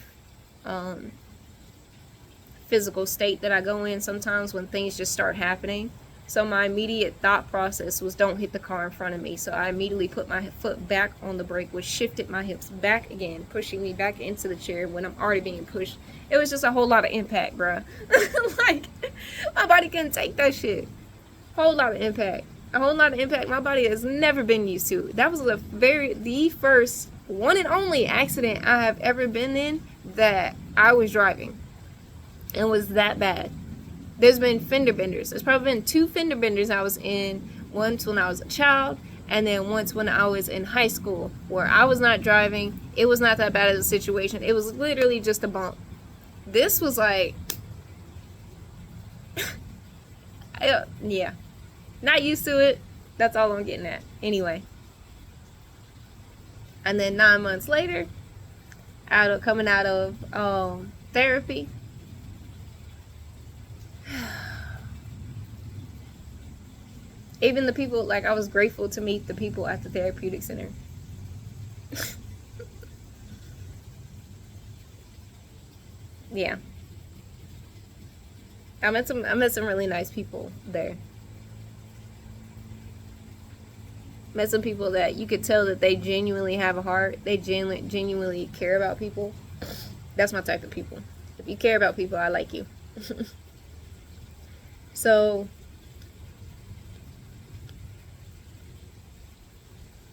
physical state that I go in sometimes when things just start happening. So my immediate thought process was, don't hit the car in front of me. So I immediately put my foot back on the brake, which shifted my hips back again, pushing me back into the chair when I'm already being pushed. It was just a whole lot of impact, bruh. Like, my body couldn't take that shit. Whole lot of impact. A whole lot of impact my body has never been used to. That was the first, one and only accident I have ever been in that I was driving. It was that bad. There's been fender benders. There's probably been 2 fender benders I was in. Once when I was a child, and then once when I was in high school, where I was not driving. It was not that bad of a situation. It was literally just a bump. This was like, yeah, not used to it. That's all I'm getting at. Anyway. And then 9 months later, coming out of therapy, even the people, like, I was grateful to meet the people at the therapeutic center. Yeah. I met some really nice people there. Met some people that you could tell that they genuinely have a heart. They genuinely care about people. That's my type of people. If you care about people, I like you. So,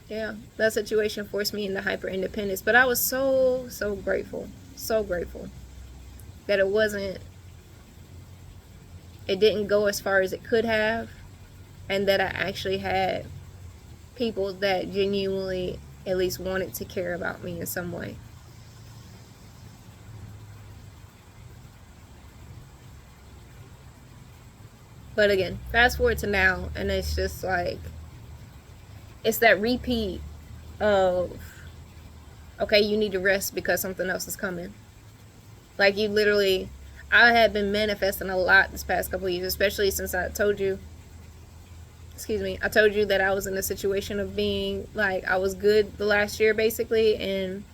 yeah, that situation forced me into hyper independence. But I was so grateful. So grateful that it didn't go as far as it could have, and that I actually had people that genuinely at least wanted to care about me in some way. But again, fast forward to now, and it's just like, it's that repeat of, okay, you need to rest because something else is coming. Like, you literally, I had been manifesting a lot this past couple of years, especially since I told you that I was in a situation of being, like, I was good the last year, basically, and,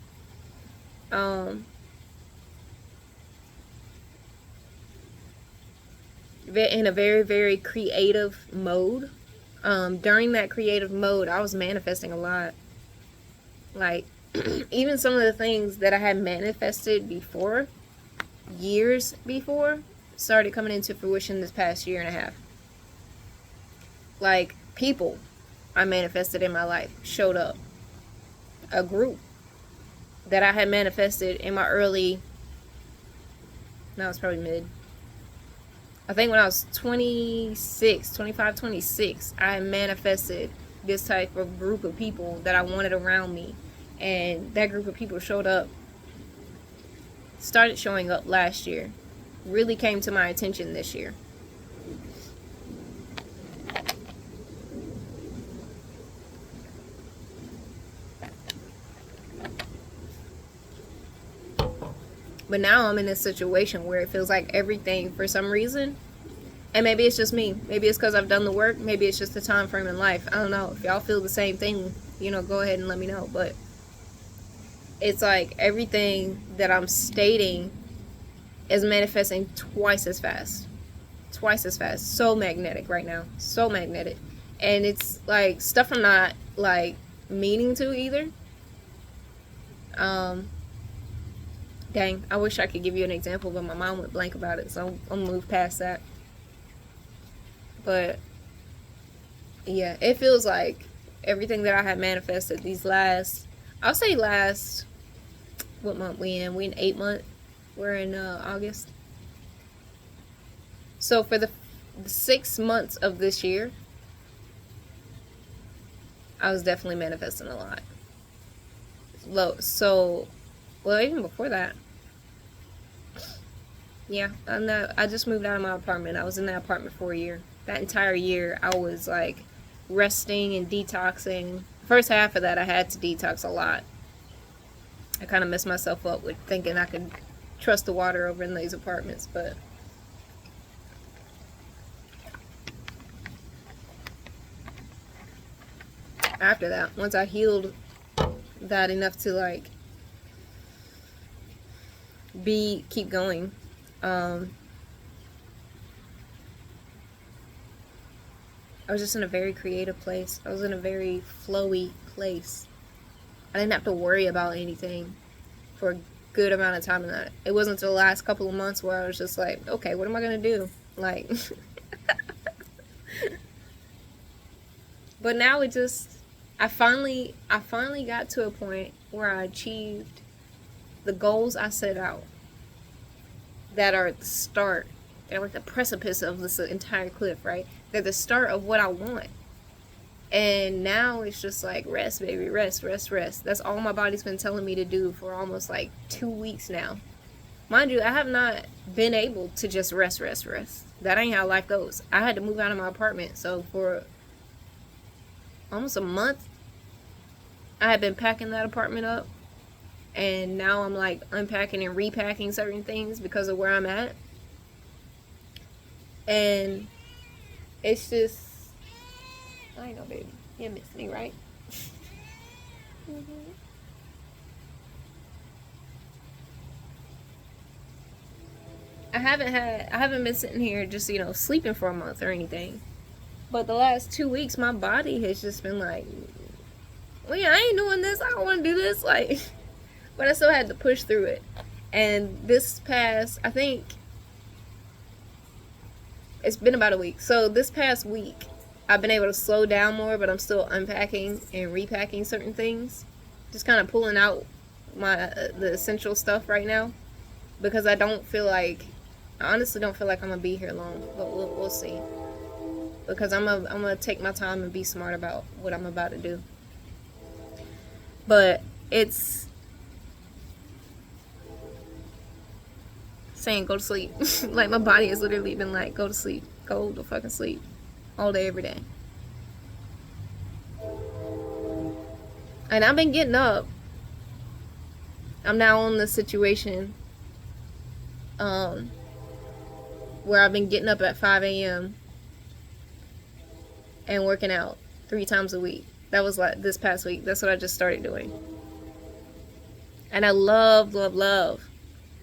in a very, very creative mode. During that creative mode, I was manifesting a lot. Like, even some of the things that I had manifested before, years before, started coming into fruition this past year and a half. Like, people I manifested in my life showed up. A group that I had manifested in my early, no, it's probably mid, I think when I was 25, 26, I manifested this type of group of people that I wanted around me. And that group of people started showing up last year. Really came to my attention this year. But now I'm in a situation where it feels like everything, for some reason, and maybe it's just me, maybe it's because I've done the work, maybe it's just the time frame in life, I don't know. If y'all feel the same thing, go ahead and let me know. But it's like everything that I'm stating is manifesting twice as fast. So magnetic right now, so magnetic. And it's like stuff I'm not, like, meaning to either. Dang, I wish I could give you an example, but my mind went blank about it, so I'll move past that. But yeah, it feels like everything that I had manifested these last, what month we in? We in 8 months. We're in August. So for the 6 months of this year, I was definitely manifesting a lot. Well, even before that. Yeah, I just moved out of my apartment. I was in that apartment for a year. That entire year, I was, like, resting and detoxing. First half of that, I had to detox a lot. I kind of messed myself up with thinking I could trust the water over in these apartments, but after that, once I healed that enough to, like, keep going, I was just in a very creative place. I was in a very flowy place. I didn't have to worry about anything for a good amount of time in that. It wasn't until the last couple of months where I was just like, okay, what am I going to do? Like, but now I finally got to a point where I achieved the goals I set out that are at the start they're like the precipice of this entire cliff, right? They're the start of what I want. And now it's just like, rest, baby, rest, rest, rest. That's all my body's been telling me to do for almost like 2 weeks now. Mind you, I have not been able to just rest, rest, rest. That ain't how life goes. I had to move out of my apartment. So for almost a month, I had been packing that apartment up. And now I'm like unpacking and repacking certain things because of where I'm at. And it's just, I know, baby. You miss me, right? I haven't been sitting here just, sleeping for a month or anything. But the last 2 weeks, my body has just been like, well, yeah, I ain't doing this. I don't want to do this. Like, but I still had to push through it. And this past, I think, it's been about a week. So this past week, I've been able to slow down more, but I'm still unpacking and repacking certain things. Just kind of pulling out the essential stuff right now. Because I honestly don't feel like I'm going to be here long. But we'll see. Because I'm gonna take my time and be smart about what I'm about to do. But it's saying go to sleep. Like, my body has literally been like, go to sleep. Go to fucking sleep. All day, every day. And I've been getting up. I'm now on the situation where I've been getting up at 5 a.m. and working out 3 times a week. That was like this past week. That's what I just started doing. And I love, love, love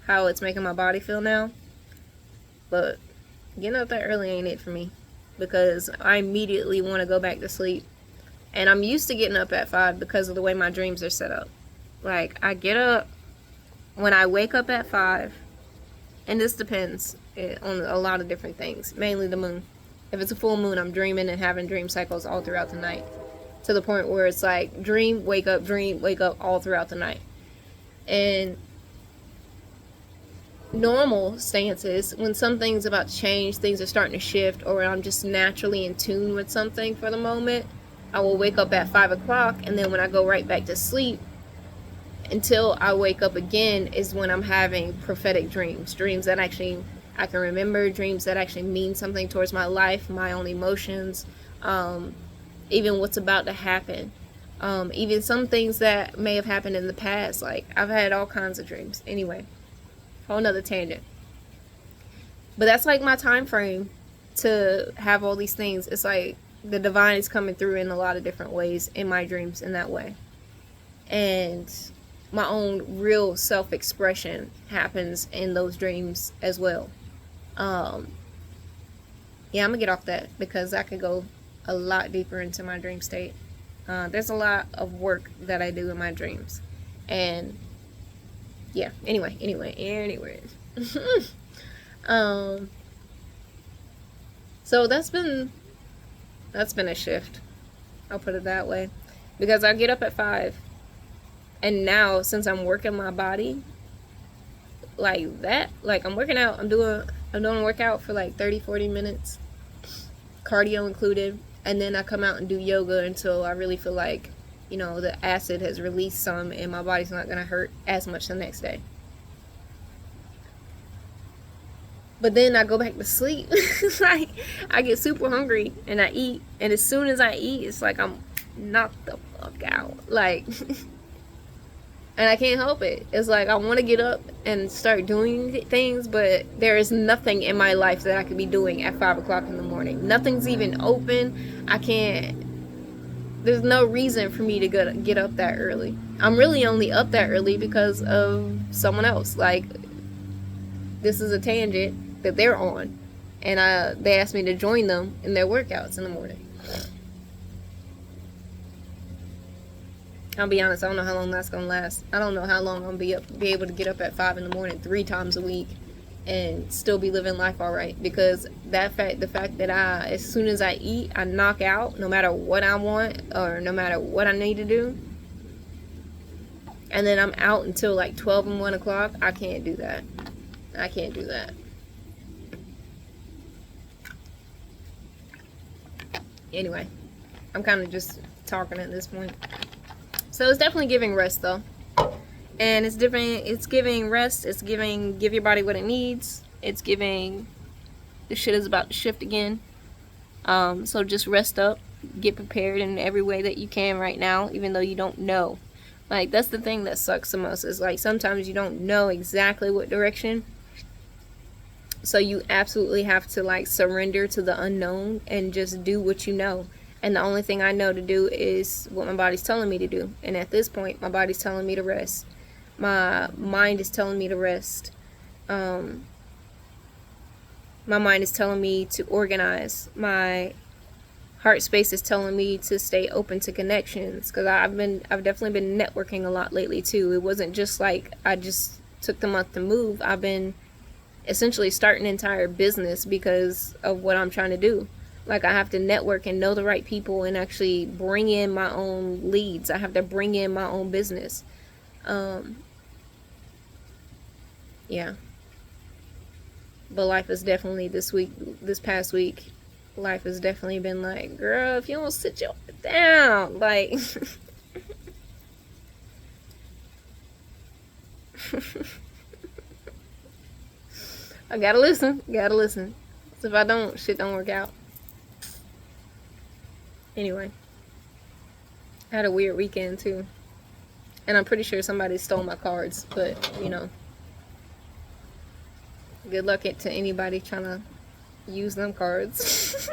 how it's making my body feel now. But getting up that early ain't it for me. Because I immediately want to go back to sleep. And I'm used to getting up at 5 because of the way my dreams are set up. Like, I get up when I wake up at 5. And this depends on a lot of different things. Mainly the moon. If it's a full moon, I'm dreaming and having dream cycles all throughout the night. To the point where it's like, dream, wake up, all throughout the night. And normal stances, when something's about to change, things are starting to shift, or I'm just naturally in tune with something for the moment, I will wake up at 5 o'clock, and then when I go right back to sleep, until I wake up again, is when I'm having prophetic dreams. Dreams that actually I can remember, dreams that actually mean something towards my life, my own emotions, even what's about to happen. Even some things that may have happened in the past. Like, I've had all kinds of dreams. Anyway, whole nother tangent. But that's like my time frame to have all these things. It's like the divine is coming through in a lot of different ways in my dreams in that way. And my own real self-expression happens in those dreams as well. Yeah, I'm gonna get off that because I could go a lot deeper into my dream state. There's a lot of work that I do in my dreams. And yeah, anyway. So that's been a shift. I'll put it that way. Because I get up at 5. And now, since I'm working my body like that, like I'm working out, I'm doing a workout for like 30-40 minutes, cardio included, and then I come out and do yoga until I really feel like, the acid has released some and my body's not going to hurt as much the next day. But then I go back to sleep. Like, I get super hungry and I eat, and as soon as I eat, it's like I'm knocked the fuck out. Like, and I can't help it. It's like I want to get up and start doing things, but there is nothing in my life that I could be doing at 5 o'clock in the morning. Nothing's even open. I can't. There's no reason for me to get up that early. I'm really only up that early because of someone else. Like, this is a tangent that they're on, and they asked me to join them in their workouts in the morning. I'll be honest, I don't know how long that's gonna last. I don't know how long I'm gonna be able to get up at 5 in the morning 3 times a week and still be living life all right. Because the fact that as soon as I eat, I knock out no matter what I want or no matter what I need to do. And then I'm out until like 12 and 1 o'clock. I can't do that. Anyway, I'm kind of just talking at this point. So it's definitely giving rest though. And it's different. It's giving rest. It's giving, give your body what it needs. It's giving, the shit is about to shift again. So just rest up, get prepared in every way that you can right now, even though you don't know. Like, that's the thing that sucks the most, is like sometimes you don't know exactly what direction. So you absolutely have to like surrender to the unknown and just do what you know. And the only thing I know to do is what my body's telling me to do. And at this point, my body's telling me to rest. My mind is telling me to rest. My mind is telling me to organize. My heart space is telling me to stay open to connections, because I've definitely been networking a lot lately too. It wasn't just like I just took the month to move. I've been essentially starting an entire business because of what I'm trying to do. Like, I have to network and know the right people and actually bring in my own leads. I have to bring in my own business. Yeah. But life is definitely, this past week, life has definitely been like, girl, if you don't sit your down, like, I gotta listen. So if I don't, shit don't work out. Anyway, I had a weird weekend too. And I'm pretty sure somebody stole my cards, but, you know, good luck to anybody trying to use them cards.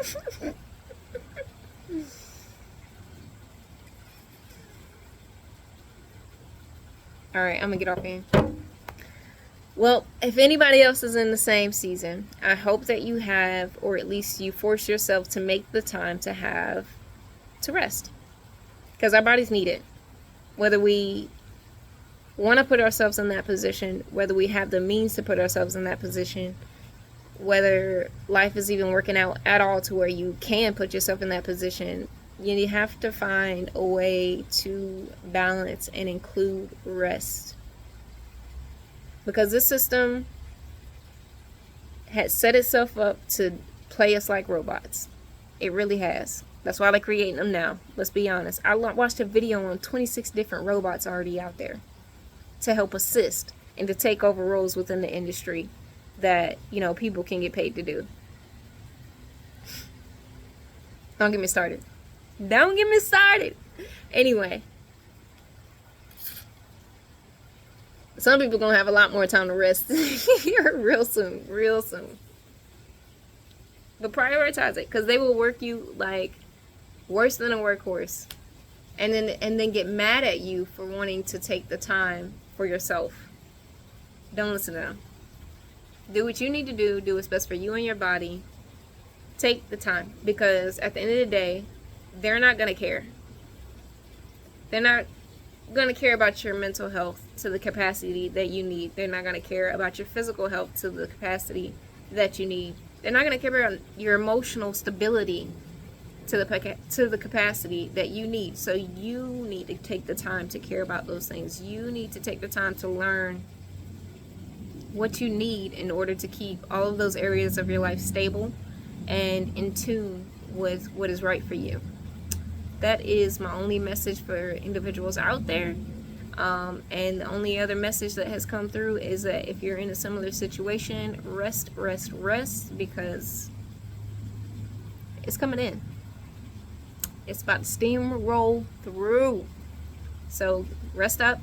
Alright, I'm gonna get off here. Well, if anybody else is in the same season, I hope that you have, or at least you force yourself to make the time to rest. Because our bodies need it. Whether we want to put ourselves in that position, whether we have the means to put ourselves in that position, whether life is even working out at all to where you can put yourself in that position, you have to find a way to balance and include rest. Because this system has set itself up to play us like robots. It really has. That's why they're creating them now. Let's be honest. I watched a video on 26 different robots already out there to help assist and to take over roles within the industry that, you know, people can get paid to do. Don't get me started. Anyway, some people gonna have a lot more time to rest here real soon. But prioritize it, because they will work you like worse than a workhorse, and then get mad at you for wanting to take the time for yourself. Don't listen to them. Do what you need to do. Do what's best for you and your body. Take the time, because at the end of the day, they're not gonna care. They're not going to care about your mental health to the capacity that you need. They're not going to care about your physical health to the capacity that you need. They're not going to care about your emotional stability to the capacity that you need. So you need to take the time to care about those things. You need to take the time to learn what you need in order to keep all of those areas of your life stable and in tune with what is right for you. That is my only message for individuals out there. And the only other message that has come through is that if you're in a similar situation, rest, because it's coming in. It's about to steamroll through. So rest up,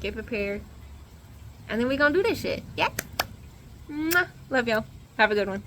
get prepared, and then we're gonna do this shit. Yeah. Mwah. Love y'all. Have a good one.